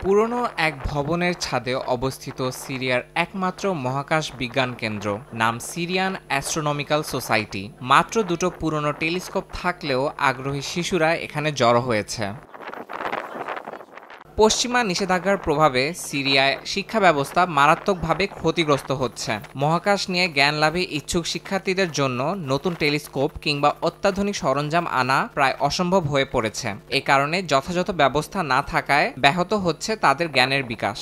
পুরনো এক ভবনের ছাদে অবস্থিত সিরিয়ার একমাত্র মহাকাশ বিজ্ঞান কেন্দ্র, নাম সিরিয়ান অ্যাস্ট্রোনমিক্যাল সোসাইটি। মাত্র দুটো পুরনো টেলিস্কোপ থাকলেও আগ্রহী শিশুরা এখানে জড়ো হয়েছে। পশ্চিমা নিষেধাজ্ঞার প্রভাবে সিরিয়ায় শিক্ষা ব্যবস্থা মারাত্মকভাবে ক্ষতিগ্রস্ত হচ্ছে। মহাকাশ নিয়ে জ্ঞান লাভে ইচ্ছুক শিক্ষার্থীদের জন্য নতুন টেলিস্কোপ কিংবা অত্যাধুনিক সরঞ্জাম আনা প্রায় অসম্ভব হয়ে পড়েছে। এ কারণে যথাযথ ব্যবস্থা না থাকায় ব্যাহত হচ্ছে তাদের জ্ঞানের বিকাশ।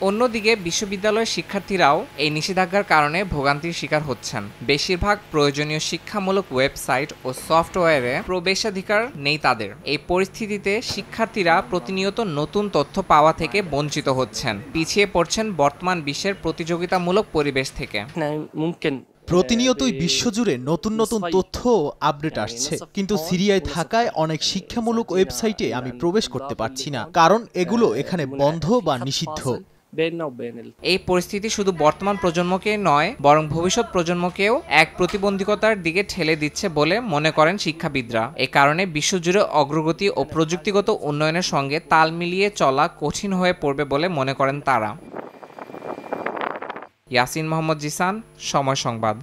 অন্যদিকে বিশ্ববিদ্যালয়ের শিক্ষার্থীরাও এই নিষেধাজ্ঞার কারণে ভোগান্তির শিকার হচ্ছেন। বেশিরভাগ প্রয়োজনীয় শিক্ষামূলক ওয়েবসাইট ও সফটওয়্যারে প্রবেশাধিকার নেই তাদের। এই পরিস্থিতিতে শিক্ষার্থীরা প্রতিনিয়ত নতুন তথ্য পাওয়া থেকে বঞ্চিত হচ্ছেন, পিছিয়ে পড়ছেন বর্তমান বিশ্বের প্রতিযোগিতামূলক পরিবেশ থেকে। প্রতিনিয়তই বিশ্বজুড়ে নতুন নতুন তথ্য আপডেট আসছে, কিন্তু সিরিয়ায় থাকায় অনেক শিক্ষামূলক ওয়েবসাইটে আমি প্রবেশ করতে পারছি না, কারণ এগুলো এখানে বন্ধ বা নিষিদ্ধ। এই পরিস্থিতি শুধু বর্তমান প্রজন্মকে নয়, বরং ভবিষ্যৎ প্রজন্মকেও এক প্রতিবন্ধকতার দিকে ঠেলে দিচ্ছে বলে মনে করেন শিক্ষাবিদরা। এ কারণে বিশ্বজুড়ে অগ্রগতি ও প্রযুক্তিগত উন্নয়নের সঙ্গে তাল মিলিয়ে চলা কঠিন হয়ে পড়বে বলে মনে করেন তারা। ইয়াসিন মোহাম্মদ জিসান, সময় সংবাদ।